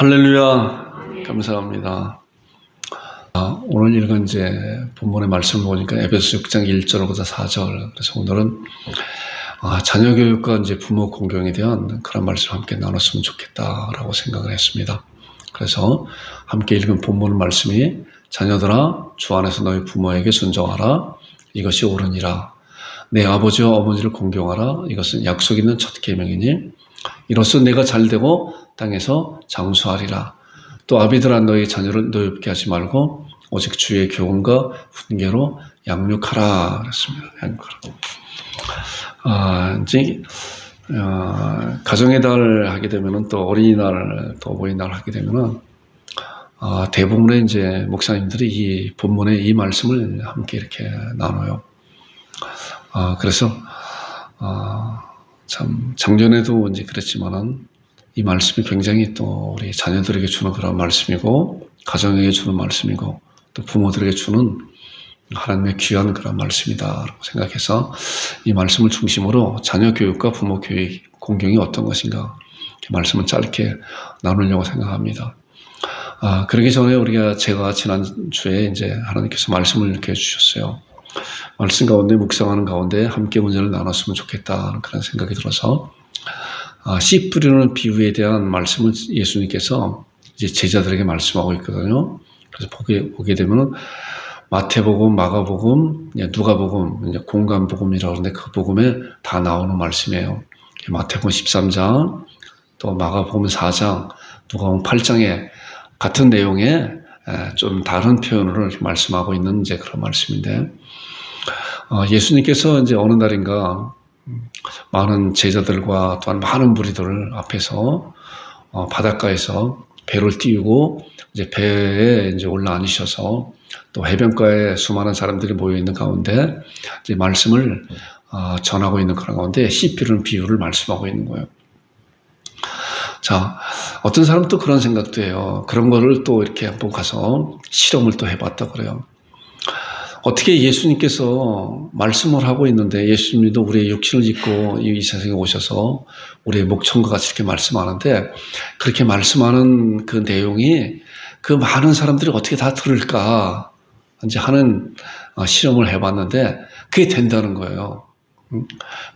할렐루야. 감사합니다. 오늘 읽은 이제 본문의 말씀을 보니까 에베소 6장 1절부터 4절. 그래서 오늘은 자녀 교육과 이제 부모 공경에 대한 그런 말씀을 함께 나눴으면 좋겠다라고 생각을 했습니다. 그래서 함께 읽은 본문 말씀이 자녀들아 주 안에서 너희 부모에게 순종하라. 이것이 옳으니라. 내 아버지와 어머니를 공경하라. 이것은 약속 있는 첫 계명이니 이로써 내가 잘되고 땅에서 장수하리라. 또 아비들아 너희 자녀를 노엽게 하지 말고 오직 주의 교훈과 훈계로 양육하라. 그랬습니다. 양육하라. 이제 가정의 달 하게 되면은 또 어린이날 또 어버이날 하게 되면은 대부분의 이제 목사님들이 이 본문의 이 말씀을 함께 이렇게 나눠요. 그래서 참 작년에도 이제 그랬지만은 이 말씀이 굉장히 또 우리 자녀들에게 주는 그런 말씀이고 가정에게 주는 말씀이고 또 부모들에게 주는 하나님의 귀한 그런 말씀이다라고 생각해서 이 말씀을 중심으로 자녀 교육과 부모 교육 공경이 어떤 것인가 말씀을 짧게 나누려고 생각합니다. 그러기 전에 제가 지난주에 이제 하나님께서 말씀을 이렇게 해주셨어요. 말씀 가운데 묵상하는 가운데 함께 문제를 나눴으면 좋겠다는 그런 생각이 들어서 씨 뿌리는 비유에 대한 말씀을 예수님께서 이제 제자들에게 말씀하고 있거든요. 그래서 보게 되면은 마태복음, 마가복음, 누가복음, 공관복음이라고 하는데 그 복음에 다 나오는 말씀이에요. 마태복음 13장, 또 마가복음 4장, 누가복음 8장에 같은 내용에 좀 다른 표현으로 이렇게 말씀하고 있는 이제 그런 말씀인데, 예수님께서 이제 어느 날인가 많은 제자들과 또한 많은 무리들 앞에서 바닷가에서 배를 띄우고 이제 배에 이제 올라앉으셔서 또 해변가에 수많은 사람들이 모여 있는 가운데 이제 말씀을 전하고 있는 그런 가운데 씨 뿌리는 비유를 말씀하고 있는 거예요. 자, 어떤 사람은 또 그런 생각도 해요. 그런 거를 또 이렇게 한번 가서 실험을 또 해봤다 그래요. 어떻게 예수님께서 말씀을 하고 있는데 예수님도 우리의 육신을 입고 이 세상에 오셔서 우리의 목청과 같이 이렇게 말씀하는데 그렇게 말씀하는 그 내용이 그 많은 사람들이 어떻게 다 들을까 이제 하는 실험을 해봤는데 그게 된다는 거예요.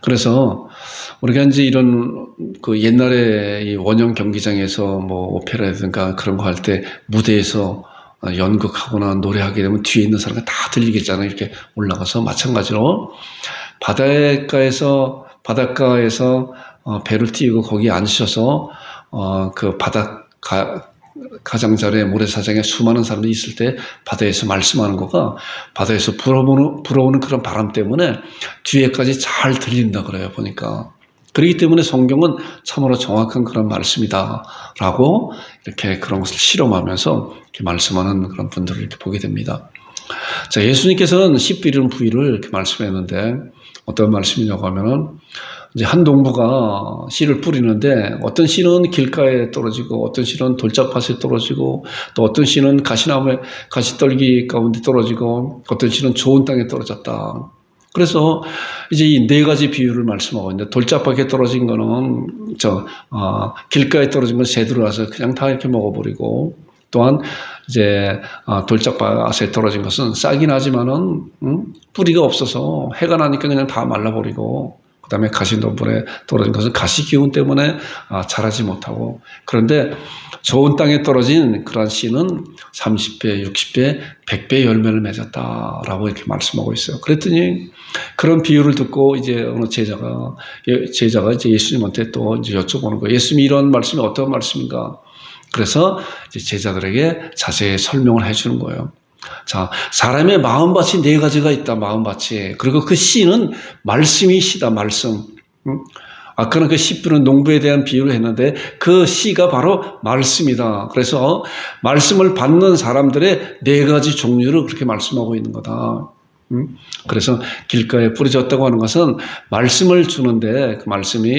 그래서 우리가 이제 이런 그 옛날에 이 원형 경기장에서 뭐 오페라라든가 그런 거 할 때 무대에서 연극하거나 노래하게 되면 뒤에 있는 사람이 다 들리겠잖아요. 이렇게 올라가서 마찬가지로 바닷가에서 배를 띄우고 거기에 앉으셔서 그 가장자리에 모래사장에 수많은 사람들이 있을 때 바다에서 말씀하는 거가 바다에서 불어오는 그런 바람 때문에 뒤에까지 잘 들린다 그래요. 보니까. 그렇기 때문에 성경은 참으로 정확한 그런 말씀이다라고 이렇게 그런 것을 실험하면서 이렇게 말씀하는 그런 분들을 이렇게 보게 됩니다. 자, 예수님께서는 씨 뿌리는 부위를 이렇게 말씀했는데 어떤 말씀이냐고 하면은 이제 한 농부가 씨를 뿌리는데 어떤 씨는 길가에 떨어지고 어떤 씨는 돌짝밭에 떨어지고 또 어떤 씨는 가시나무에 가시떨기 가운데 떨어지고 어떤 씨는 좋은 땅에 떨어졌다. 그래서 이제 이 네 가지 비유를 말씀하고 있는데 돌짝밭에 떨어진 거는 길가에 떨어진 건 새들이 와서 그냥 다 이렇게 먹어버리고 또한 이제 돌짝밭에 떨어진 것은 싹이 나지만은 뿌리가 없어서 해가 나니까 그냥 다 말라버리고 그 다음에 가시덤불에 떨어진 것은 가시 기운 때문에 자라지 못하고 그런데 좋은 땅에 떨어진 그런 씨는 30배, 60배, 100배 열매를 맺었다라고 이렇게 말씀하고 있어요. 그랬더니 그런 비유를 듣고 이제 어느 제자가 이제 예수님한테 또 이제 여쭤보는 거예요. 예수님이 이런 말씀이 어떤 말씀인가? 그래서 이제 제자들에게 자세히 설명을 해주는 거예요. 자, 사람의 마음밭이 네 가지가 있다, 마음밭이. 그리고 그 씨는 말씀이 씨다, 말씀. 아까는 그 씨 뿌리는 농부에 대한 비유를 했는데 그 씨가 바로 말씀이다. 그래서 말씀을 받는 사람들의 네 가지 종류를 그렇게 말씀하고 있는 거다. 그래서 길가에 뿌려졌다고 하는 것은 말씀을 주는데 그 말씀이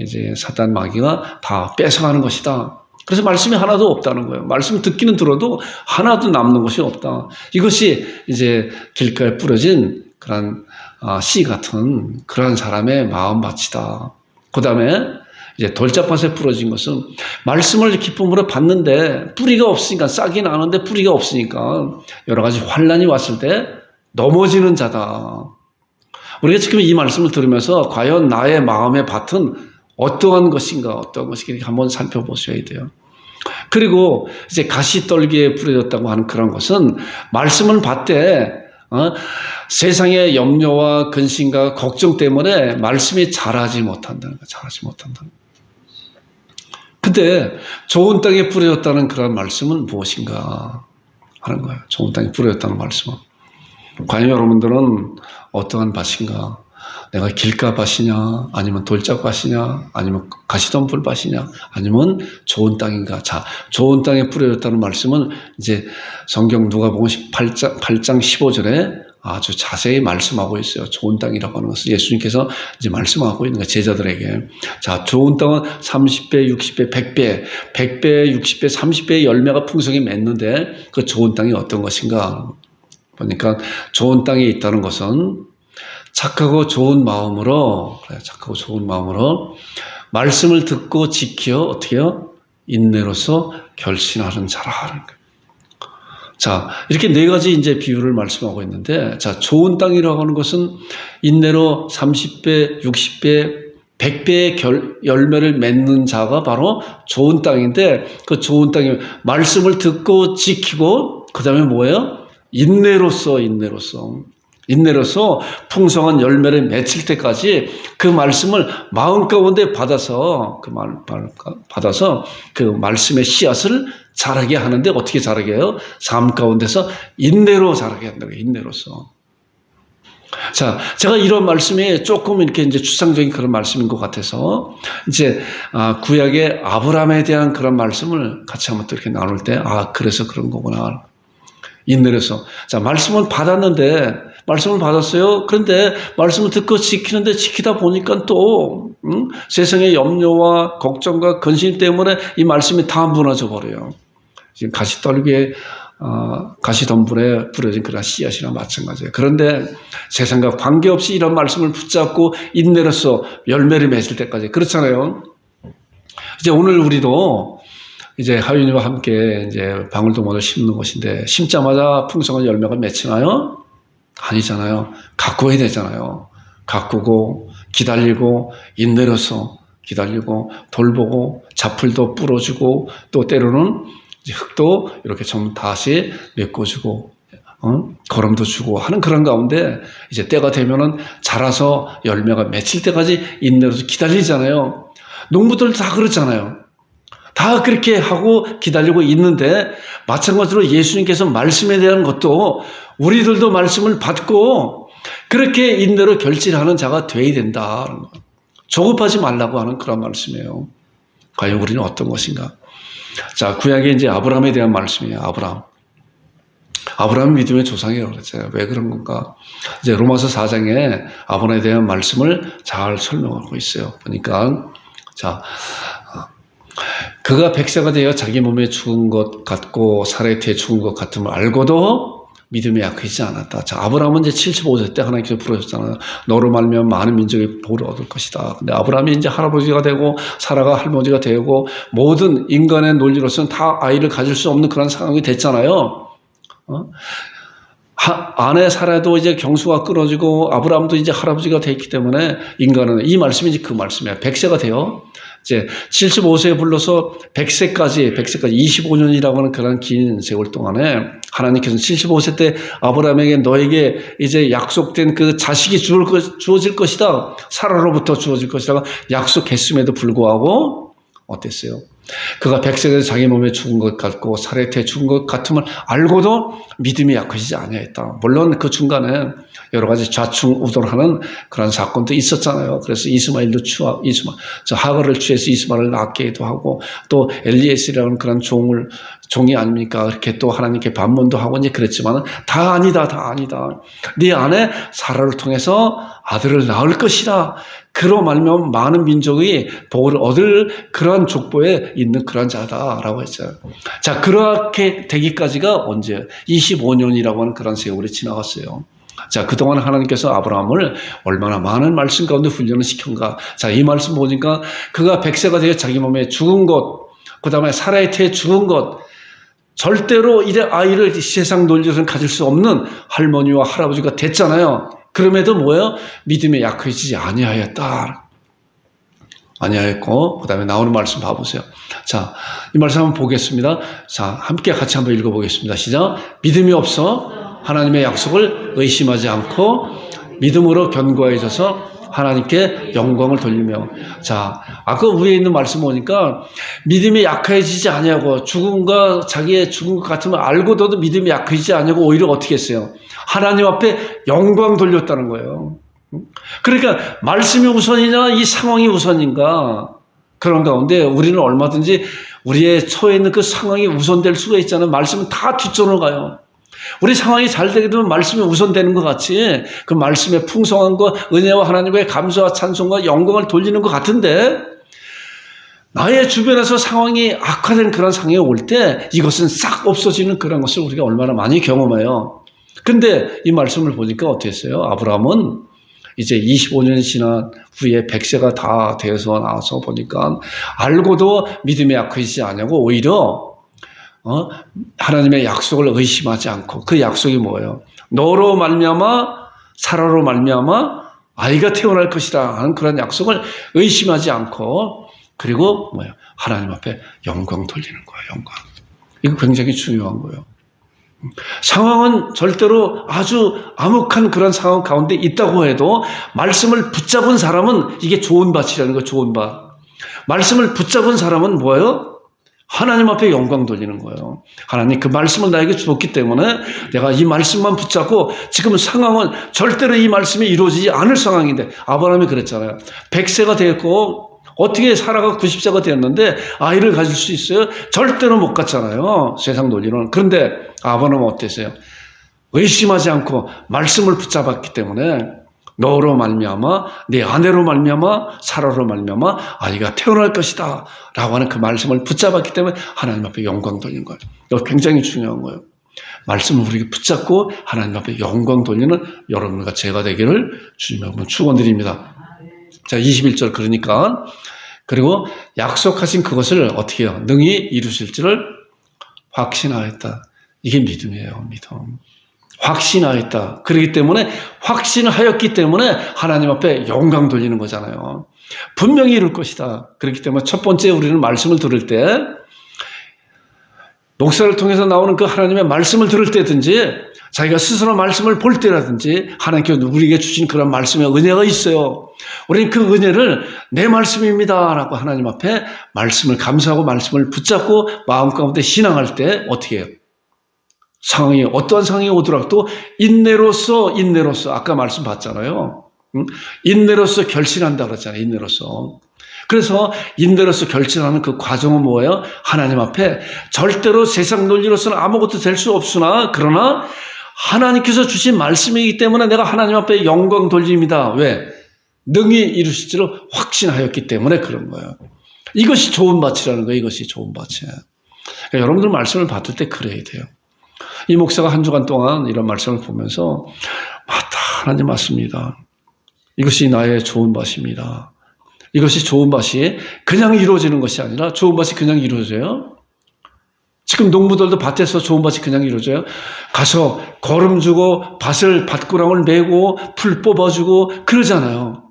이제 사단 마귀가 다 뺏어가는 것이다. 그래서 말씀이 하나도 없다는 거예요. 말씀 듣기는 들어도 하나도 남는 것이 없다. 이것이 이제 길가에 뿌려진 그런 씨 같은 그러한 사람의 마음밭이다. 그 다음에 이제 돌짝밭에 부러진 것은 말씀을 기쁨으로 받는데 뿌리가 없으니까, 싹이 나는데 뿌리가 없으니까 여러 가지 환난이 왔을 때 넘어지는 자다. 우리가 지금 이 말씀을 들으면서 과연 나의 마음의 밭은 어떠한 것인가, 어떠한 것인가 한번 살펴보셔야 돼요. 그리고 이제 가시떨기에 뿌려졌다고 하는 그런 것은 말씀을 받되 세상의 염려와 근심과 걱정 때문에 말씀이 자라지 못한다는 거예요. 자라지 못한다는 거예요. 근데 좋은 땅에 뿌려졌다는 그런 말씀은 무엇인가 하는 거예요. 좋은 땅에 뿌려졌다는 말씀은. 과연 여러분들은 어떠한 밭인가? 내가 길가밭이냐, 아니면 돌짝밭이냐, 아니면 가시덤불밭이냐, 아니면 좋은 땅인가? 자, 좋은 땅에 뿌려졌다는 말씀은 이제 성경 누가복음 8장 15절에 아주 자세히 말씀하고 있어요. 좋은 땅이라고 하는 것을 예수님께서 이제 말씀하고 있는 거예요. 제자들에게. 자, 좋은 땅은 30배, 60배, 100배, 100배, 60배, 30배의 열매가 풍성히 맺는데 그 좋은 땅이 어떤 것인가? 보니까 좋은 땅에 있다는 것은 착하고 좋은 마음으로, 착하고 좋은 마음으로 말씀을 듣고 지켜 어떻게 해요? 인내로서 결신하는 자라 하는 거예요. 자, 이렇게 네 가지 이제 비유를 말씀하고 있는데, 자, 좋은 땅이라고 하는 것은 인내로 30배, 60배, 100배의 열매를 맺는 자가 바로 좋은 땅인데, 그 좋은 땅이 말씀을 듣고 지키고, 그 다음에 뭐예요? 인내로서 풍성한 열매를 맺힐 때까지 그 말씀을 마음 가운데 받아서 그 말씀의 씨앗을 자라게 하는데 어떻게 자라게 해요? 삶 가운데서 인내로 자라게 한다고 해요. 인내로서. 자, 제가 이런 말씀이 조금 이렇게 이제 추상적인 그런 말씀인 것 같아서 이제 구약의 아브라함에 대한 그런 말씀을 같이 한번 또 이렇게 나눌 때 그래서 그런 거구나. 인내로서. 자, 말씀을 받았어요. 그런데 말씀을 듣고 지키다 보니까 또 세상의 염려와 걱정과 근심 때문에 이 말씀이 다 무너져 버려요. 지금 가시덤불에 뿌려진 그런 씨앗이나 마찬가지예요. 그런데 세상과 관계없이 이런 말씀을 붙잡고 인내로서 열매를 맺을 때까지 그렇잖아요. 이제 오늘 우리도 이제 하윤이와 함께 이제 방울토마토를 심는 것인데 심자마자 풍성한 열매가 맺히나요? 아니잖아요. 가꾸어야 되잖아요. 가꾸고 기다리고 인내로서 기다리고 돌보고 잡풀도 뿌려주고 또 때로는 이제 흙도 이렇게 좀 다시 메꿔주고 거름도 주고 하는 그런 가운데 이제 때가 되면은 자라서 열매가 맺힐 때까지 인내로서 기다리잖아요. 농부들 다 그렇잖아요. 다 그렇게 하고 기다리고 있는데 마찬가지로 예수님께서 말씀에 대한 것도 우리들도 말씀을 받고 그렇게 인내로 결실하는 자가 되어야 된다. 조급하지 말라고 하는 그런 말씀이에요. 과연 우리는 어떤 것인가? 자, 구약에 이제 아브라함에 대한 말씀이에요. 아브라함은 믿음의 조상이라고 그랬잖아요. 왜 그런 건가? 이제 로마서 4장에 아브라함에 대한 말씀을 잘 설명하고 있어요. 보니까 자, 그가 100세가 되어 자기 몸에 죽은 것 같고 사라의 뒤에 죽은 것 같음을 알고도 믿음이 약해지지 않았다. 자, 아브라함은 이제 75세 때 하나님께서 부르셨잖아요. 너로 말미암아 많은 민족이 복을 얻을 것이다. 근데 아브라함이 이제 할아버지가 되고 사라가 할머니가 되고 모든 인간의 논리로서는 다 아이를 가질 수 없는 그런 상황이 됐잖아요. 아내 사라도 이제 경수가 끊어지고 아브라함도 이제 할아버지가 됐기 때문에 인간은 이 말씀이 이제 그 말씀이에요. 100세가 돼요. 이제 75세에 불러서 100세까지 25년이라고 하는 그런 긴 세월 동안에 하나님께서는 75세 때 아브라함에게 너에게 이제 약속된 그 자식이 주어질 것이다. 사라로부터 주어질 것이라고 약속했음에도 불구하고 어땠어요? 그가 100세에 자기 몸에 죽은 것 같고 사라의 뒤에 죽은 것 같음을 알고도 믿음이 약해지지 아니했다. 물론 그 중간에 여러 가지 좌충우돌하는 그런 사건도 있었잖아요. 그래서 하갈을 취해서 이스마엘을 낳기도 하고 또 엘리에셀이라는 그런 종이 아닙니까? 그렇게 또 하나님께 반문도 하고 이제 그랬지만 다 아니다. 네 안에 사라를 통해서 아들을 낳을 것이라. 그로 말미암아 많은 민족이 복을 얻을 그러한 족보에 있는 그런 자다라고 했어요. 자, 그렇게 되기까지가 언제? 25년이라고 하는 그런 세월이 지나갔어요. 자, 그동안 하나님께서 아브라함을 얼마나 많은 말씀 가운데 훈련을 시켰는가. 자, 이 말씀 보니까 그가 100세가 되어 자기 몸에 죽은 것, 그 다음에 사라의 태에 죽은 것, 절대로 이래 아이를 세상 논리로는 가질 수 없는 할머니와 할아버지가 됐잖아요. 그럼에도 뭐예요? 믿음에 약해지지 아니하였다. 아니하였고, 그 다음에 나오는 말씀 봐보세요. 자, 이 말씀 한번 보겠습니다. 자, 함께 같이 한번 읽어보겠습니다. 시작. 믿음이 없어 하나님의 약속을 의심하지 않고 믿음으로 견고해져서 하나님께 영광을 돌리며. 자, 아까 위에 있는 말씀 보니까 믿음이 약해지지 않냐고, 죽음과 자기의 죽은 것 같으면 알고도 믿음이 약해지지 않냐고 오히려 어떻게 했어요? 하나님 앞에 영광 돌렸다는 거예요. 그러니까 말씀이 우선이냐 이 상황이 우선인가, 그런 가운데 우리는 얼마든지 우리의 처해 있는 그 상황이 우선될 수가 있잖아요. 말씀은 다 뒷전으로 가요. 우리 상황이 잘 되게 되면 말씀이 우선되는 것 같이 그 말씀의 풍성한 것, 은혜와 하나님과의 감사와 찬송과 영광을 돌리는 것 같은데, 나의 주변에서 상황이 악화된 그런 상황이 올 때 이것은 싹 없어지는 그런 것을 우리가 얼마나 많이 경험해요. 근데 이 말씀을 보니까 어땠어요? 아브라함은 이제 25년이 지난 후에 100세가 다 되어서 나와서 보니까 알고도 믿음에 약해지지 않냐고 오히려 하나님의 약속을 의심하지 않고, 그 약속이 뭐예요? 너로 말미암아 사라로 말미암아 아이가 태어날 것이다 하는 그런 약속을 의심하지 않고, 그리고 뭐예요? 하나님 앞에 영광 돌리는 거예요. 영광. 이거 굉장히 중요한 거예요. 상황은 절대로 아주 암흑한 그런 상황 가운데 있다고 해도 말씀을 붙잡은 사람은 이게 좋은 밭이라는 거예요. 좋은 밭. 말씀을 붙잡은 사람은 뭐예요? 하나님 앞에 영광 돌리는 거예요. 하나님 그 말씀을 나에게 주었기 때문에 내가 이 말씀만 붙잡고, 지금 상황은 절대로 이 말씀이 이루어지지 않을 상황인데, 아브라함이 그랬잖아요. 100세가 되었고 어떻게 사라가 90세가 되었는데 아이를 가질 수 있어요? 절대로 못 갖잖아요. 세상 논리로는. 그런데 아브라함은 어땠어요? 의심하지 않고 말씀을 붙잡았기 때문에 너로 말미암아 네 아내로 말미암아 사라로 말미암아 아이가 태어날 것이다 라고 하는 그 말씀을 붙잡았기 때문에 하나님 앞에 영광 돌리는 거예요. 이거 굉장히 중요한 거예요. 말씀을 우리에게 붙잡고 하나님 앞에 영광 돌리는 여러분과 제가 되기를 주님의 한번 축원드립니다. 자, 21절 그러니까 그리고 약속하신 그것을 어떻게 해요? 능히 이루실 줄을 확신하였다. 이게 믿음이에요. 믿음. 확신하였다. 그렇기 때문에 확신하였기 때문에 하나님 앞에 영광 돌리는 거잖아요. 분명히 이룰 것이다. 그렇기 때문에 첫 번째 우리는 말씀을 들을 때, 목사를 통해서 나오는 그 하나님의 말씀을 들을 때든지 자기가 스스로 말씀을 볼 때라든지 하나님께서 우리에게 주신 그런 말씀의 은혜가 있어요. 우리는 그 은혜를 내 말씀입니다 라고 하나님 앞에 말씀을 감사하고 말씀을 붙잡고 마음 가운데 신앙할 때 어떻게 해요? 상황이 어떠한 상황이 오더라도 인내로서 아까 말씀 봤잖아요. 인내로서 결신한다 그랬잖아요. 인내로서. 그래서 인내로서 결신하는 그 과정은 뭐예요? 하나님 앞에 절대로 세상 논리로서는 아무것도 될 수 없으나, 그러나 하나님께서 주신 말씀이기 때문에 내가 하나님 앞에 영광 돌립니다. 왜? 능히 이루실 줄을 확신하였기 때문에 그런 거예요. 이것이 좋은 밭이라는 거예요. 이것이 좋은 밭이에요. 그러니까 여러분들 말씀을 받을 때 그래야 돼요. 이 목사가 한 주간 동안 이런 말씀을 보면서 맞다, 하나님 맞습니다. 이것이 나의 좋은 밭입니다. 이것이 좋은 밭이 그냥 이루어지는 것이 아니라, 좋은 밭이 그냥 이루어져요? 지금 농부들도 밭에서 좋은 밭이 그냥 이루어져요? 가서 거름 주고 밭을 밭구랑을 메고 풀 뽑아주고 그러잖아요.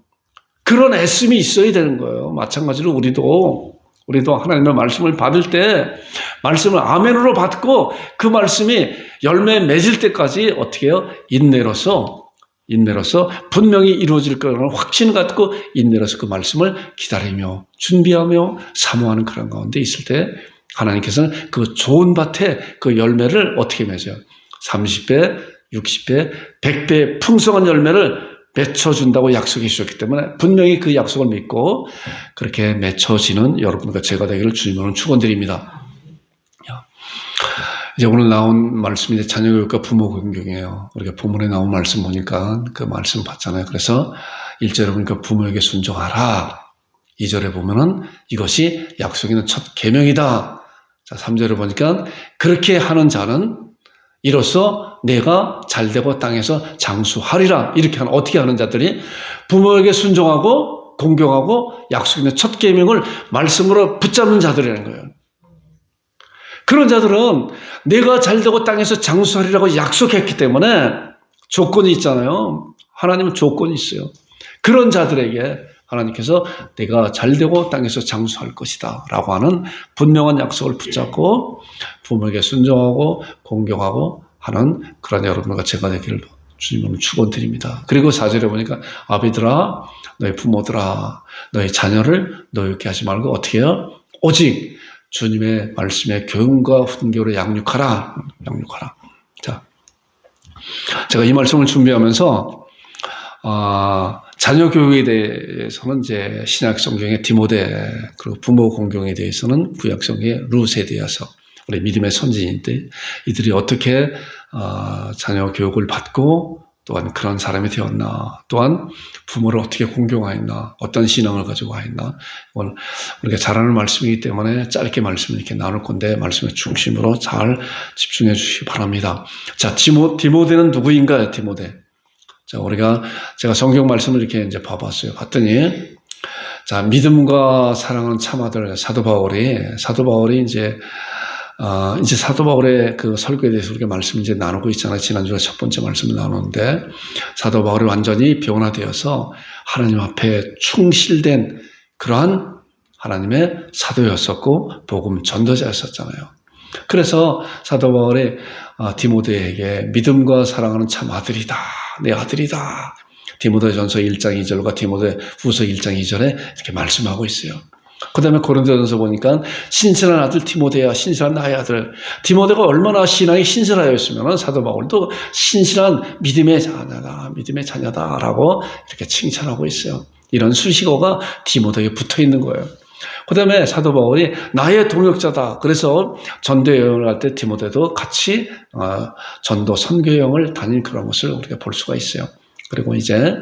그런 애씀이 있어야 되는 거예요. 마찬가지로 우리도 하나님의 말씀을 받을 때 말씀을 아멘으로 받고 그 말씀이 열매 맺을 때까지 어떻게 해요? 인내로서 분명히 이루어질 거라는 확신을 갖고 인내로서 그 말씀을 기다리며 준비하며 사모하는 그런 가운데 있을 때 하나님께서는 그 좋은 밭에 그 열매를 어떻게 맺어요? 30배, 60배, 100배 풍성한 열매를 맺혀준다고 약속해 주셨기 때문에 분명히 그 약속을 믿고 그렇게 맺혀지는 여러분과 제가 되기를 주님으로 축원드립니다. 이제 오늘 나온 말씀이 이제 자녀교육과 부모 공경이에요. 우리가 본문에 나온 말씀 보니까 그 말씀 봤잖아요. 그래서 1절에 보니까 부모에게 순종하라. 2절에 보면은 이것이 약속이 있는 첫 계명이다. 자, 3절에 보니까 그렇게 하는 자는 이로써 내가 잘되고 땅에서 장수하리라. 이렇게 하는, 어떻게 하는 자들이 부모에게 순종하고 공경하고 약속의 첫 계명을 말씀으로 붙잡는 자들이라는 거예요. 그런 자들은 내가 잘되고 땅에서 장수하리라고 약속했기 때문에 조건이 있잖아요. 하나님은 조건이 있어요. 그런 자들에게 하나님께서 내가 잘되고 땅에서 장수할 것이다 라고 하는 분명한 약속을 붙잡고 부모에게 순종하고 공경하고 하는 그런 여러분과 제가 되기를 주님은 축원드립니다. 그리고 4절에 보니까 아비들아, 너희 부모들아, 너희 자녀를 노엽게 하지 말고 어떻게 해요? 오직 주님의 말씀에 교훈과 훈계로 양육하라. 자, 제가 이 말씀을 준비하면서 자녀 교육에 대해서는 이제 신약 성경의 디모데, 그리고 부모 공경에 대해서는 구약 성경의 룻에 대해서 우리 믿음의 선지인들 이들이 어떻게 자녀 교육을 받고 또한 그런 사람이 되었나, 또한 부모를 어떻게 공경하였나, 어떤 신앙을 가지고 하였나, 오늘 우리가 잘 아는 말씀이기 때문에 짧게 말씀을 이렇게 나눌 건데 말씀의 중심으로 잘 집중해 주시기 바랍니다. 자, 디모데는 누구인가요? 디모데. 자, 제가 성경 말씀을 이렇게 이제 봐봤어요. 봤더니, 자, 믿음과 사랑하는 참아들 사도 바울이 이제 사도 바울의 그 설교에 대해서 우리가 말씀을 이제 나누고 있잖아요. 지난주에 첫 번째 말씀을 나누는데, 사도 바울이 완전히 변화되어서 하나님 앞에 충실된 그러한 하나님의 사도였었고, 복음 전도자였었잖아요. 그래서 사도 바울이 디모데에게 믿음과 사랑하는 참 아들이다. 내 아들이다. 디모데전서 1장 2절과 디모데후서 1장 2절에 이렇게 말씀하고 있어요. 그 다음에 고린도전서 보니까 신실한 아들 디모데야, 신실한 나의 아들. 디모데가 얼마나 신앙이 신실하였으면 사도 바울도 신실한 믿음의 자녀다라고 이렇게 칭찬하고 있어요. 이런 수식어가 디모데에 붙어 있는 거예요. 그 다음에 사도 바울이 나의 동역자다. 그래서 전도 여행을 할 때 디모데도 같이 전도 선교 여행을 다닌 그런 것을 우리가 볼 수가 있어요. 그리고 이제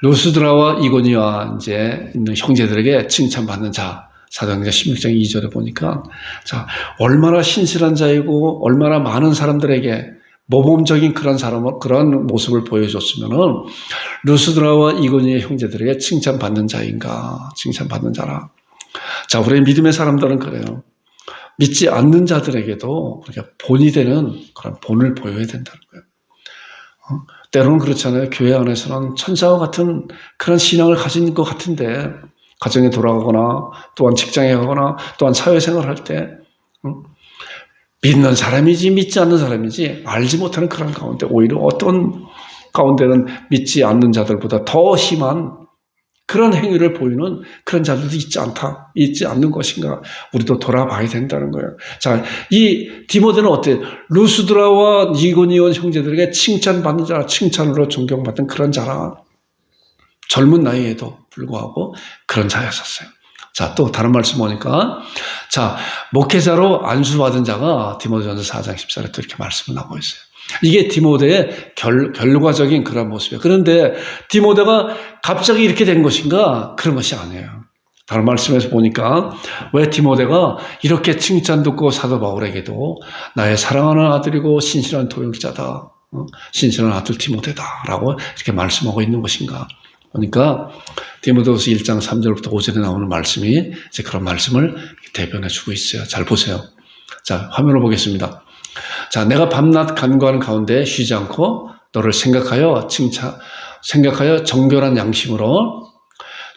루스드라와 이고니와 이제 있는 형제들에게 칭찬받는 자, 사도행전 16장 2절에 보니까, 자, 얼마나 신실한 자이고 얼마나 많은 사람들에게 모범적인 그런 모습을 보여줬으면은 루스드라와 이고니의 형제들에게 칭찬받는 자인가, 칭찬받는 자라. 자, 우리 믿음의 사람들은 그래요. 믿지 않는 자들에게도 우리가 본이 되는 그런 본을 보여야 된다는 거예요. 때로는 그렇잖아요. 교회 안에서는 천사와 같은 그런 신앙을 가진 것 같은데, 가정에 돌아가거나 또한 직장에 가거나 또한 사회생활을 할 때 믿는 사람이지 믿지 않는 사람이지 알지 못하는 그런 가운데, 오히려 어떤 가운데는 믿지 않는 자들보다 더 심한 그런 행위를 보이는 그런 자들도 있지 않는 것인가, 우리도 돌아봐야 된다는 거예요. 자, 이 디모데는 어때요? 루스드라와 이고니온 형제들에게 칭찬받는 자라, 칭찬으로 존경받는 그런 자라. 젊은 나이에도 불구하고 그런 자였었어요. 자, 또 다른 말씀 보니까, 자, 목회자로 안수받은 자가 디모데전서 4장 14절에 또 이렇게 말씀을 하고 있어요. 이게 디모데의 결과적인 그런 모습이에요. 그런데 디모데가 갑자기 이렇게 된 것인가? 그런 것이 아니에요. 다른 말씀에서 보니까 왜 디모데가 이렇게 칭찬 듣고 사도 바울에게도 나의 사랑하는 아들이고 신실한 동역자다, 신실한 아들 디모데다라고 이렇게 말씀하고 있는 것인가? 그러니까 디모데후서 1장 3절부터 5절에 나오는 말씀이 이제 그런 말씀을 대변해 주고 있어요. 잘 보세요. 자, 화면을 보겠습니다. 자, 내가 밤낮 간구하는 가운데 쉬지 않고 너를 생각하여 정결한 양심으로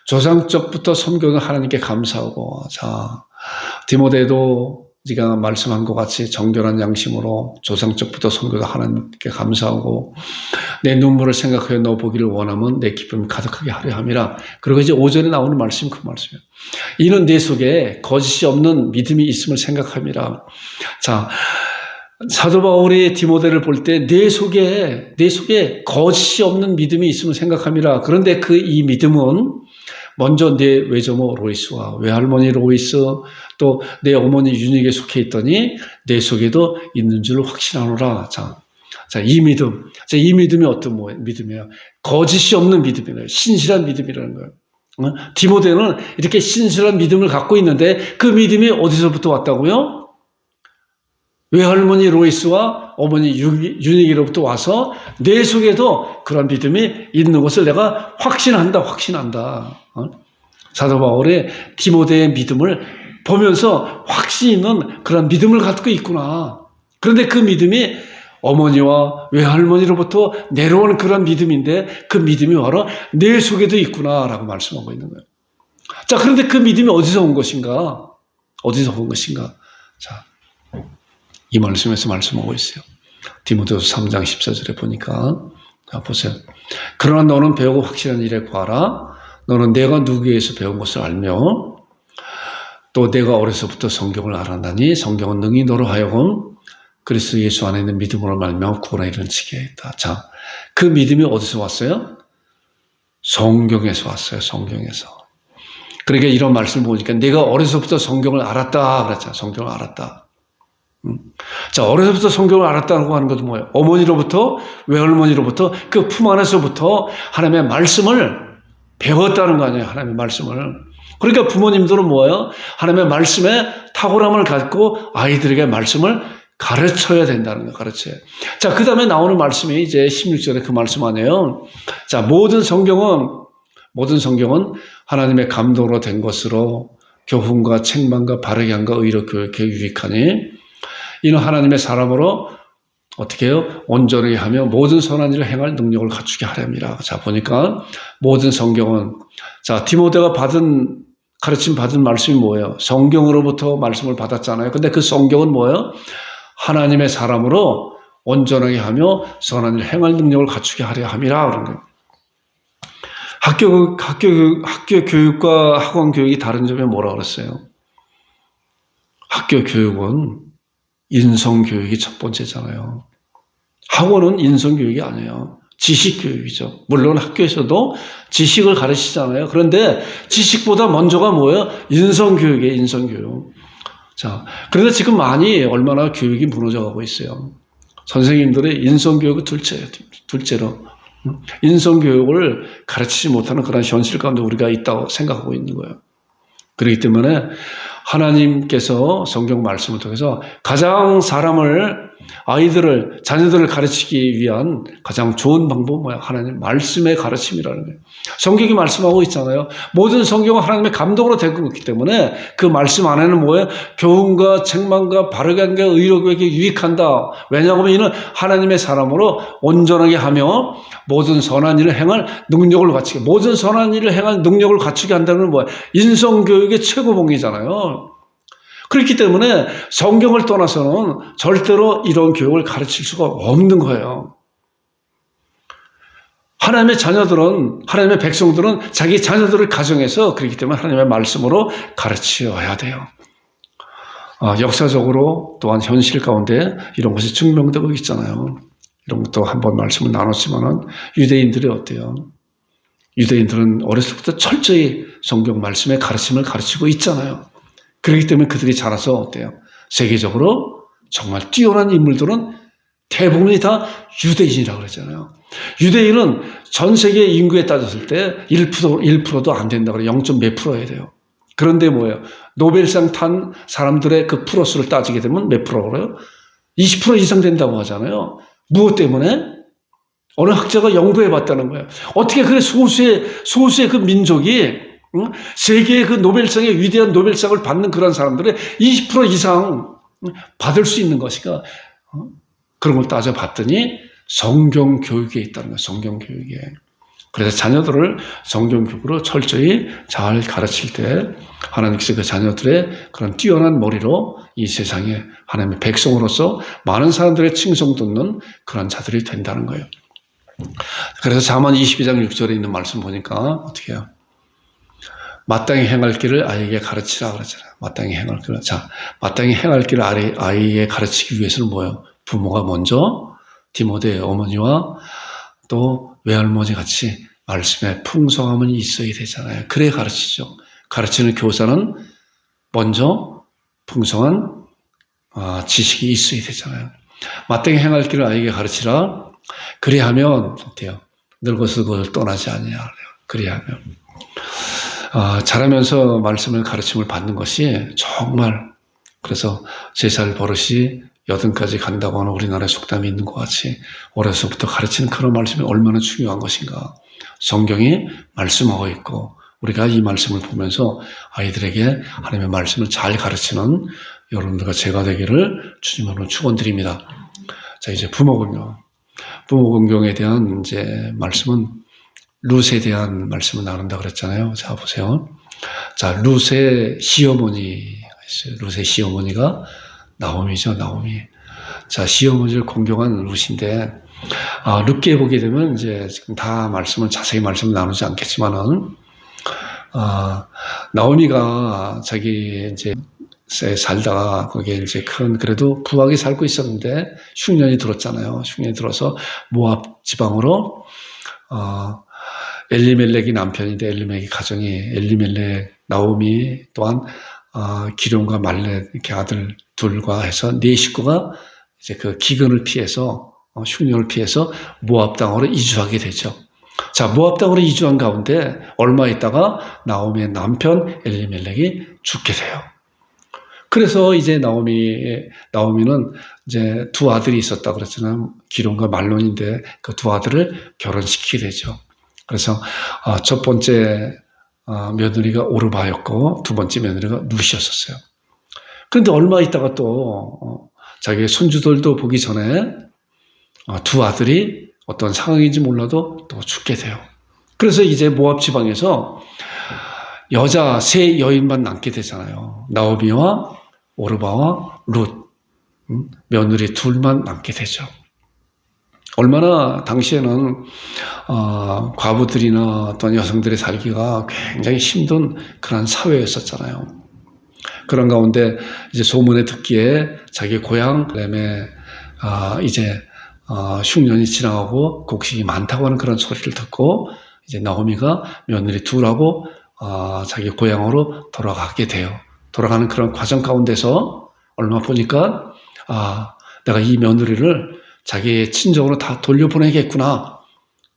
조상적부터 섬겨는 하나님께 감사하고. 자, 디모데도 네가 말씀한 것 같이 정결한 양심으로 조상적부터 섬겨는 하나님께 감사하고 내 눈물을 생각하여 너 보기를 원하면 내 기쁨이 가득하게 하려 함이라. 그리고 이제 5절에 나오는 말씀, 그 말씀이에요. 이는 내 속에 거짓이 없는 믿음이 있음을 생각함이라. 자, 사도 바울이 디모데를 볼 때 내 속에 거짓이 없는 믿음이 있음을 생각함이라. 그런데 이 믿음은 먼저 내 외조모 로이스와 외할머니 로이스, 또 내 어머니 유닉에 속해 있더니 내 속에도 있는 줄 확신하노라. 자, 이 믿음. 자, 이 믿음이 어떤 믿음이에요? 거짓이 없는 믿음이에요. 신실한 믿음이라는 거예요. 디모데는 이렇게 신실한 믿음을 갖고 있는데 그 믿음이 어디서부터 왔다고요? 외할머니 로이스와 어머니 유니기로부터 와서 내 속에도 그런 믿음이 있는 것을 내가 확신한다. 사도 바울의 디모데의 믿음을 보면서 확신 있는 그런 믿음을 갖고 있구나. 그런데 그 믿음이 어머니와 외할머니로부터 내려오는 그런 믿음인데 그 믿음이 바로 내 속에도 있구나라고 말씀하고 있는 거예요. 자, 그런데 그 믿음이 어디서 온 것인가? 자, 이 말씀에서 말씀하고 있어요. 디모데후서 3장 14절에 보니까, 자, 보세요. 그러나 너는 배우고 확실한 일에 구하라. 너는 내가 누구에게서 배운 것을 알며 또 내가 어려서부터 성경을 알았나니 성경은 능히 너로 하여금 그리스도 예수 안에 있는 믿음으로 말미암아 구원에 이르게 했다. 자, 그 믿음이 어디서 왔어요? 성경에서 왔어요. 성경에서. 그러니까 이런 말씀을 보니까 내가 어려서부터 성경을 알았다 그랬잖아요. 성경을 알았다. 자, 어려서부터 성경을 알았다고 하는 것도 뭐예요? 어머니로부터, 외할머니로부터, 그 품 안에서부터 하나님의 말씀을 배웠다는 거 아니에요? 하나님의 말씀을. 그러니까 부모님들은 뭐예요? 하나님의 말씀에 탁월함을 갖고 아이들에게 말씀을 가르쳐야 된다는 거예요. 가르쳐요. 자, 그 다음에 나오는 말씀이 이제 16절에 그 말씀 아니에요. 자, 모든 성경은 하나님의 감동으로 된 것으로 교훈과 책망과 바르게 함과 의로 교육에 유익하니 이는 하나님의 사람으로 어떻게 해요? 온전하게 하며 모든 선한 일을 행할 능력을 갖추게 하렵니다. 자, 보니까 모든 성경은, 자, 디모데가 가르침 받은 말씀이 뭐예요? 성경으로부터 말씀을 받았잖아요. 근데 그 성경은 뭐예요? 하나님의 사람으로 온전하게 하며 선한 일을 행할 능력을 갖추게 하려 함이라. 그런 거예요. 학교 교육과 학원 교육이 다른 점이 뭐라 그랬어요? 학교 교육은 인성교육이 첫 번째잖아요. 학원은 인성교육이 아니에요. 지식교육이죠. 물론 학교에서도 지식을 가르치잖아요. 그런데 지식보다 먼저가 뭐예요? 인성교육이에요. 인성교육. 자, 그런데 지금 얼마나 교육이 무너져가고 있어요. 선생님들의 인성교육은 둘째로. 인성교육을 가르치지 못하는 그런 현실 가운데 우리가 있다고 생각하고 있는 거예요. 그렇기 때문에 하나님께서 성경 말씀을 통해서 가장 자녀들을 가르치기 위한 가장 좋은 방법은 뭐야? 하나님 말씀의 가르침이라는 거예요. 성경이 말씀하고 있잖아요. 모든 성경은 하나님의 감동으로 된 거기 때문에 그 말씀 안에는 뭐예요? 교훈과 책망과 바르게 함과 의로 교육에 유익한다. 왜냐하면 이는 하나님의 사람으로 온전하게 하며 모든 선한 일을 행할 능력을 갖추게. 모든 선한 일을 행할 능력을 갖추게 한다는 건 뭐예요? 인성교육의 최고봉이잖아요. 그렇기 때문에 성경을 떠나서는 절대로 이런 교육을 가르칠 수가 없는 거예요. 하나님의 백성들은 자기 자녀들을 가정해서 그렇기 때문에 하나님의 말씀으로 가르쳐야 돼요. 역사적으로 또한 현실 가운데 이런 것이 증명되고 있잖아요. 이런 것도 한번 말씀을 나눴지만은 유대인들이 어때요? 유대인들은 어렸을 때부터 철저히 성경 말씀의 가르침을 가르치고 있잖아요. 그렇기 때문에 그들이 자라서 어때요? 세계적으로 정말 뛰어난 인물들은 대부분이 다 유대인이라고 그러잖아요. 유대인은 전 세계 인구에 따졌을 때 1%도 안 된다 그래요. 0. 몇 프로여야 돼요. 그런데 뭐예요? 노벨상 탄 사람들의 그 프로수를 따지게 되면 몇 프로 그래요? 20% 이상 된다고 하잖아요. 무엇 때문에? 어느 학자가 연구해 봤다는 거예요. 어떻게 그래 소수의 그 민족이 세계의 그 노벨상의 위대한 노벨상을 받는 그런 사람들의 20% 이상 받을 수 있는 것이가 그런 걸 따져봤더니 성경 교육에 있다는 거예요. 성경 교육에. 그래서 자녀들을 성경 교육으로 철저히 잘 가르칠 때 하나님께서 그 자녀들의 그런 뛰어난 머리로 이 세상에 하나님의 백성으로서 많은 사람들의 칭송 듣는 그런 자들이 된다는 거예요. 그래서 잠언 22장 6절에 있는 말씀 보니까 어떻게 해요? 마땅히 행할 길을 아이에게 가르치라 그러잖아요. 마땅히 행할 길을. 자, 마땅히 행할 길을 아이에게 가르치기 위해서는 뭐예요? 부모가 먼저 디모데의 어머니와 또 외할머니 같이 말씀에 풍성함은 있어야 되잖아요. 그래 가르치죠. 가르치는 교사는 먼저 풍성한 지식이 있어야 되잖아요. 마땅히 행할 길을 아이에게 가르치라. 그리하면 어때요? 늙어서 그걸 떠나지 아니하래요. 그리하면 자라면서 말씀을 가르침을 받는 것이 정말 그래서 3살 버릇이 여든까지 간다고 하는 우리나라의 속담이 있는 것 같이 어려서부터 가르치는 그런 말씀이 얼마나 중요한 것인가. 성경이 말씀하고 있고 우리가 이 말씀을 보면서 아이들에게 하나님의 말씀을 잘 가르치는 여러분들과 제가 되기를 주님으로 축원드립니다. 자, 이제 부모군요. 부모 공경에 대한 이제 말씀은 룻에 대한 말씀을 나눈다 그랬잖아요. 자, 보세요. 자, 룻의 시어머니가 있어요. 룻의 시어머니가 나오미죠, 나오미. 자, 시어머니를 공경한 룻인데, 룻기에 보게 되면 이제 지금 다 자세히 말씀을 나누지 않겠지만은, 나오미가 자기 이제 살다가 거기에 이제 그래도 부하게 살고 있었는데 흉년이 들었잖아요. 흉년이 들어서 모압 지방으로, 엘리멜렉이 남편인데 엘리멜렉이 가정이 엘리멜렉, 나오미 또한 기럯과 말렛 이렇게 아들 둘과 해서 네 식구가 이제 그 기근을 피해서 흉년을 피해서 모압 땅으로 이주하게 되죠. 자, 모압 땅으로 이주한 가운데 얼마 있다가 나오미의 남편 엘리멜렉이 죽게 돼요. 그래서 이제 나오미는 이제 두 아들이 있었다 그랬잖아요. 기럯과 말론인데 그 두 아들을 결혼시키게 되죠. 그래서 첫 번째 며느리가 오르바였고 두 번째 며느리가 룻이었었어요. 그런데 얼마 있다가 또 자기 손주들도 보기 전에 두 아들이 어떤 상황인지 몰라도 또 죽게 돼요. 그래서 이제 모압 지방에서 여자 세 여인만 남게 되잖아요. 나오미와 오르바와 룻, 며느리 둘만 남게 되죠. 얼마나 당시에는 과부들이나 어떤 여성들의 살기가 굉장히 힘든 그런 사회였었잖아요. 그런 가운데 이제 소문에 듣기에 자기 고향 그다음에 이제 흉년이 지나가고 곡식이 많다고 하는 그런 소리를 듣고 이제 나오미가 며느리 둘하고 자기 고향으로 돌아가게 돼요. 돌아가는 그런 과정 가운데서 얼마 보니까 내가 이 며느리를 자기 친정으로 다 돌려보내겠구나.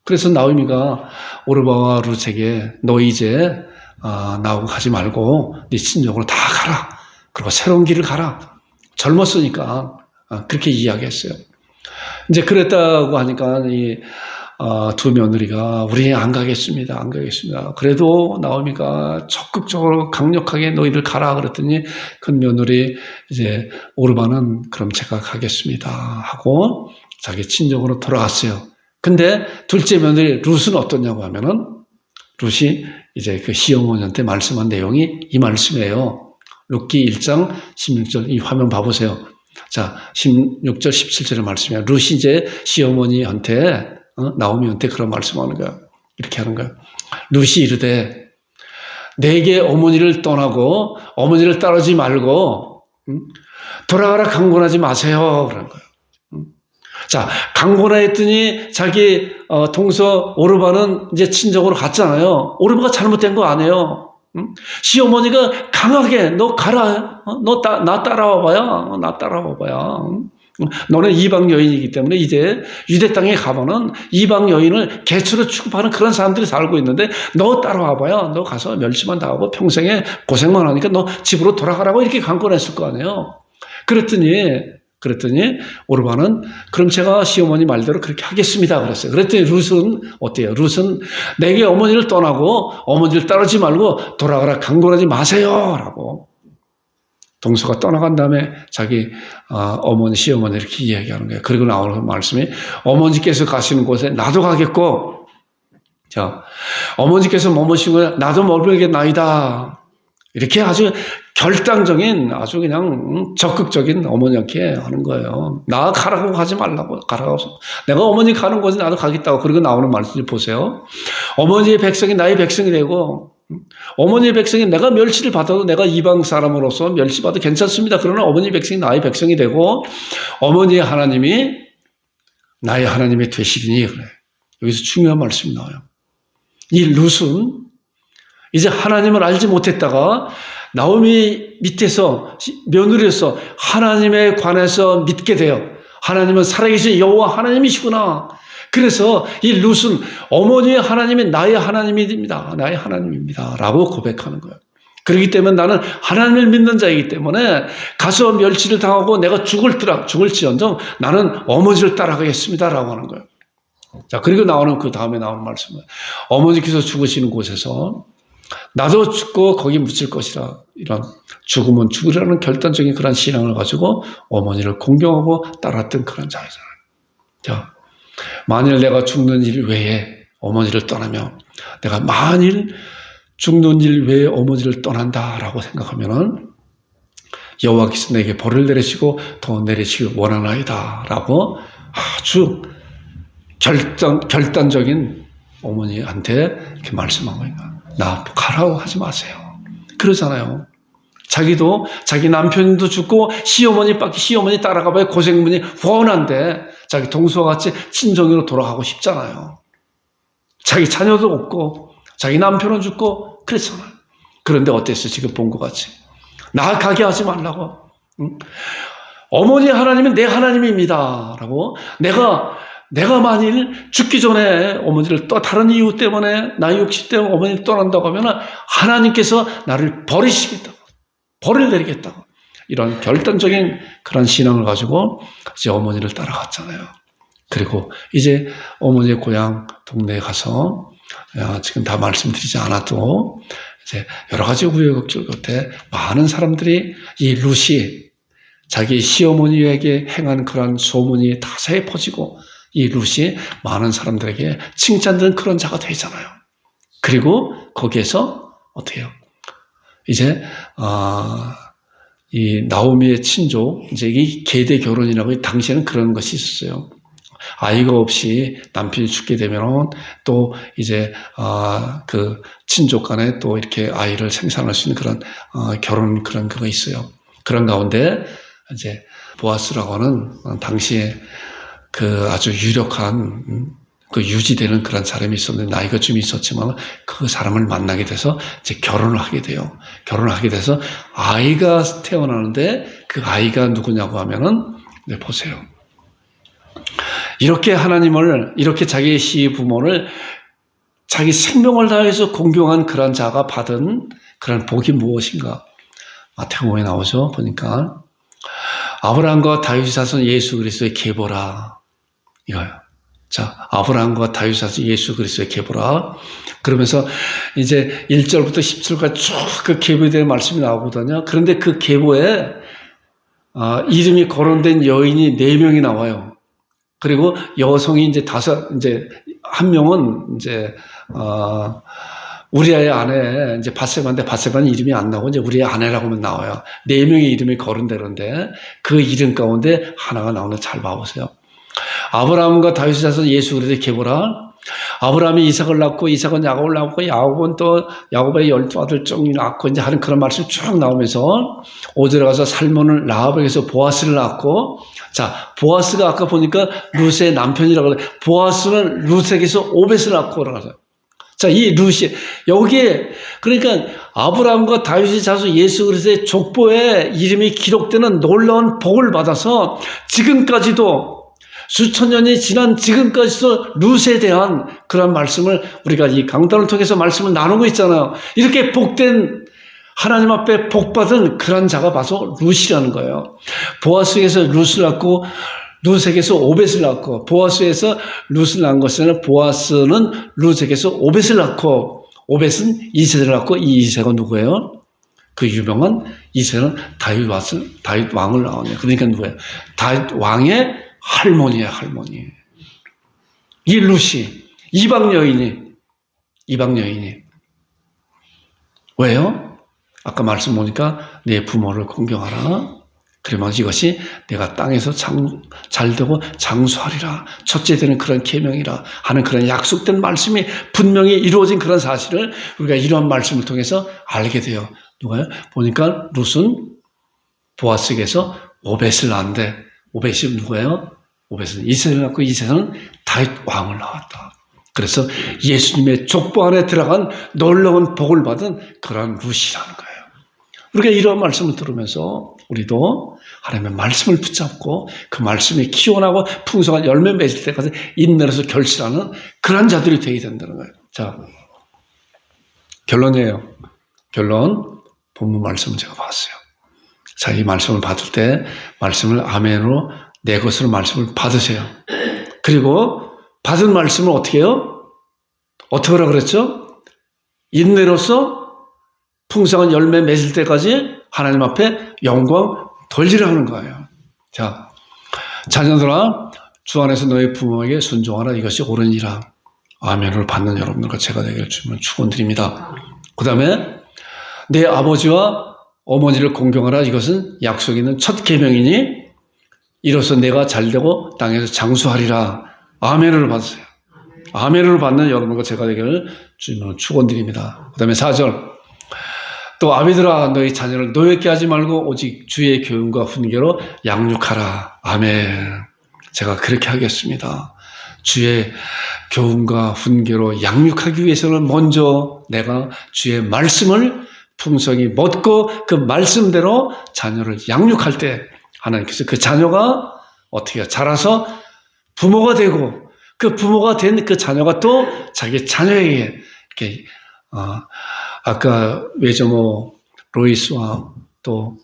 그래서 나오미가 오르바와 룻에게 너 이제 나하고 가지 말고 네 친정으로 다 가라. 그리고 새로운 길을 가라. 젊었으니까 그렇게 이야기했어요. 이제 그랬다고 하니까 이 두 며느리가 우리 안 가겠습니다. 안 가겠습니다. 그래도 나오미가 적극적으로 강력하게 너희들 가라 그랬더니 큰 며느리 이제 오르바는 그럼 제가 가겠습니다 하고 자기 친정으로 돌아갔어요. 근데 둘째 며느리 룻은 어떠냐고 하면은 룻이 이제 그 시어머니한테 말씀한 내용이 이 말씀이에요. 룻기 1장 16절 이 화면 봐보세요. 자, 16절 17절의 말씀이에요. 룻이 이제 시어머니한테 나오미한테 그런 말씀하는 거야. 이렇게 하는 거야. 룻이 이르되 내게 어머니를 떠나고 어머니를 따르지 말고 돌아가라 강권하지 마세요. 그런 거예요. 자, 강권하 했더니 자기 동서 오르바는 이제 친정으로 갔잖아요. 오르바가 잘못된 거 아니에요. 시어머니가 강하게 너 가라. 나 따라와봐야. 나 따라와봐야. 너는 이방 여인이기 때문에 이제 유대 땅에 가면은 이방 여인을 개수로 취급하는 그런 사람들이 살고 있는데 너 따라와봐야. 너 가서 멸시만 당하고 평생에 고생만 하니까 너 집으로 돌아가라고 이렇게 강권했을 거 아니에요. 그랬더니 오르바는 그럼 제가 시어머니 말대로 그렇게 하겠습니다 그랬어요. 그랬더니 룻은 어때요? 룻은 내게 어머니를 떠나고 어머니를 따르지 말고 돌아가라 강권하지 마세요 라고 동서가 떠나간 다음에 자기 어머니 시어머니 이렇게 이야기하는 거예요. 그리고 나오는 말씀이 어머니께서 가시는 곳에 나도 가겠고 자 어머니께서 머무신 곳에 나도 머물겠나이다. 이렇게 아주 결단적인 아주 그냥 적극적인 어머니한테 하는 거예요. 나 가라고 가지 말라고 가라고. 내가 어머니 가는 곳에 나도 가겠다고. 그리고 나오는 말씀 보세요. 어머니의 백성이 나의 백성이 되고 어머니의 백성이 내가 멸시를 받아도 내가 이방 사람으로서 멸시받아도 괜찮습니다. 그러나 어머니 백성이 나의 백성이 되고 어머니의 하나님이 나의 하나님이 되시리니 그래. 여기서 중요한 말씀이 나와요. 이 룻은 이제 하나님을 알지 못했다가 나오미 밑에서 며느리로서 하나님에 관해서 믿게 돼요. 하나님은 살아계신 여호와 하나님이시구나. 그래서 이 룻은 어머니의 하나님이 나의 하나님입니다. 나의 하나님입니다. 라고 고백하는 거예요. 그렇기 때문에 나는 하나님을 믿는 자이기 때문에 가서 멸치를 당하고 내가 죽을지언정 나는 어머니를 따라가겠습니다라고 하는 거예요. 자, 그리고 그 다음에 나오는 말씀은 어머니께서 죽으시는 곳에서 나도 죽고 거기 묻힐 것이라, 이런 죽으면 죽으라는 결단적인 그런 신앙을 가지고 어머니를 공경하고 따랐던 그런 자이잖아요. 자, 만일 내가 죽는 일 외에 어머니를 떠나며 내가 만일 죽는 일 외에 어머니를 떠난다라고 생각하면은 여호와께서 내게 벌을 내리시고 더 내리시길 원하나이다 라고 아주 결단적인 어머니한테 이렇게 말씀한 거예요. 나 가라고 하지 마세요. 그러잖아요. 자기도 자기 남편도 죽고 시어머니 따라가봐야 고생문이 훤한데 자기 동서와 같이 친정으로 돌아가고 싶잖아요. 자기 자녀도 없고 자기 남편은 죽고 그랬잖아요. 그런데 어땠어요? 지금 본 것 같이. 나 가게 하지 말라고. 응? 어머니 하나님은 내 하나님입니다 라고 내가 만일 죽기 전에 어머니를 또 다른 이유 때문에 나의 욕심 때문에 어머니를 떠난다고 하면 하나님께서 나를 버리시겠다고, 벌을 내리겠다고, 이런 결단적인 그런 신앙을 가지고 이제 어머니를 따라갔잖아요. 그리고 이제 어머니의 고향 동네에 가서 지금 다 말씀드리지 않아도 이제 여러 가지 우여곡절 끝에 많은 사람들이 이 룻이 자기 시어머니에게 행한 그런 소문이 타사에 퍼지고 이 룻이 많은 사람들에게 칭찬되는 그런 자가 되잖아요. 그리고 거기에서 어떻게 해요? 이제 이 나오미의 친족, 이제 이 계대 결혼이라고 당시에는 그런 것이 있었어요. 아이가 없이 남편이 죽게 되면 또 이제 그 친족 간에 또 이렇게 아이를 생산할 수 있는 그런 결혼 그런 그거 있어요. 그런 가운데 이제 보아스라고 하는 당시에 그 아주 유력한 그 유지되는 그런 사람이 있었는데 나이가 좀 있었지만 그 사람을 만나게 돼서 이제 결혼을 하게 돼요. 결혼을 하게 돼서 아이가 태어나는데 그 아이가 누구냐고 하면은 네, 보세요. 이렇게 하나님을, 이렇게 자기의 시부모를 자기 생명을 다해서 공경한 그런 자가 받은 그런 복이 무엇인가? 마태복음에 나오죠. 보니까 아브라함과 다윗의 자손 예수 그리스도의 계보라 이거예요. 자, 아브라함과 다윗의 자손 예수 그리스도의 계보라. 그러면서 이제 1절부터 10절까지 쭉 그 계보에 대한 말씀이 나오거든요. 그런데 그 계보에 이름이 거론된 여인이 4명이 나와요. 그리고 여성이 이제 이제 한 명은 이제 우리아의 아내 이제 바세바인데 바세바는 이름이 안 나오고 이제 우리의 아내라고만 나와요. 4명의 이름이 거론되는데 그 이름 가운데 하나가 나오는데 잘 봐보세요. 아브라함과 다윗의 자손 예수 그리스도의 계보라. 아브라함이 이삭을 낳고 이삭은 야곱을 낳고 야곱은 또 야곱의 12아들 쭉 낳고 이제 하는 그런 말씀이 쭉 나오면서 5절에 가서 살몬을 라합에게서 보아스를 낳고, 자, 보아스가 아까 보니까 룻의 남편이라고 그래. 보아스는 룻에게서 오벳을 낳고 그러죠. 자, 이 룻이 여기에 그러니까 아브라함과 다윗의 자손 예수 그리스도의 족보에 이름이 기록되는 놀라운 복을 받아서 지금까지도 수천 년이 지난 지금까지도 룻에 대한 그런 말씀을 우리가 이 강단을 통해서 말씀을 나누고 있잖아요. 이렇게 복된 하나님 앞에 복받은 그런 자가 바로 룻이라는 거예요. 보아스에서 룻을 낳고 룻에게서 오벳을 낳고, 보아스에서 룻을 낳은 것은 보아스는 룻에게서 오벳을 낳고, 오벳은 이세를 낳고, 이 이세가 누구예요? 그 유명한 이세는 다윗 왕을 낳았네요. 그러니까 누구예요? 다윗 왕의 할머니야, 할머니. 이 룻이 이방 여인이 왜요? 아까 말씀 보니까 내 부모를 공경하라. 그러면 이것이 내가 땅에서 잘되고 장수하리라. 첫째 되는 그런 계명이라 하는 그런 약속된 말씀이 분명히 이루어진 그런 사실을 우리가 이러한 말씀을 통해서 알게 돼요. 누가요? 보니까 룻은 보아스에게서 오벳을 낳았는데 오벳이 누구예요? 오벳은 이세를 낳고 이세는 다윗 왕을 낳았다. 그래서 예수님의 족보 안에 들어간 놀라운 복을 받은 그런 룻이라는 거예요. 우리가 이런 말씀을 들으면서 우리도 하나님의 말씀을 붙잡고 그 말씀이 키워나고 풍성한 열매 맺을 때까지 인내로서 결실하는 그런 자들이 되어야 된다는 거예요. 자, 결론이에요. 결론. 본문 말씀을 제가 봤어요. 자, 이 말씀을 받을 때 말씀을 아멘으로 내 것으로 말씀을 받으세요. 그리고 받은 말씀을 어떻게 해요? 어떻게 하라 그랬죠? 인내로서 풍성한 열매 맺을 때까지 하나님 앞에 영광 돌리라 하는 거예요. 자, 자녀들아 주 안에서 너희 부모에게 순종하라. 이것이 옳으니라. 아멘을 받는 여러분들과 제가 되기를 주님을 축원드립니다. 그 다음에 내 아버지와 어머니를 공경하라. 이것은 약속 있는 첫 계명이니 이로써 내가 잘되고 땅에서 장수하리라. 아멘을 받으세요. 아멘을 받는 여러분과 제가 되기를 주님을 축원드립니다. 그 다음에 4절 또 아비들아 너희 자녀를 노엽게 하지 말고 오직 주의 교훈과 훈계로 양육하라. 아멘. 제가 그렇게 하겠습니다. 주의 교훈과 훈계로 양육하기 위해서는 먼저 내가 주의 말씀을 풍성히 먹고 그 말씀대로 자녀를 양육할 때 하나님께서 그 자녀가 어떻게 자라서 부모가 되고 그 부모가 된 그 자녀가 또 자기 자녀에게 이렇게 아까 외조모 로이스와 또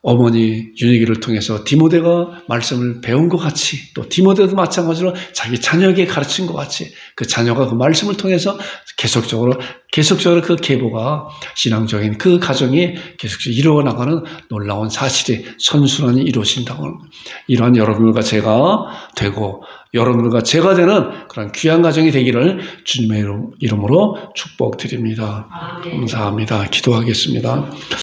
어머니 윤희기를 통해서 디모데가 말씀을 배운 것 같이 또 디모데도 마찬가지로 자기 자녀에게 가르친 것 같이 그 자녀가 그 말씀을 통해서 계속적으로 그 계보가 신앙적인 그 가정이 계속적으로 이루어나가는 놀라운 사실이 선순환이 이루어진다고 이러한 여러분들과 제가 되고 여러분들과 제가 되는 그런 귀한 가정이 되기를 주님의 이름으로 축복드립니다. 감사합니다. 기도하겠습니다.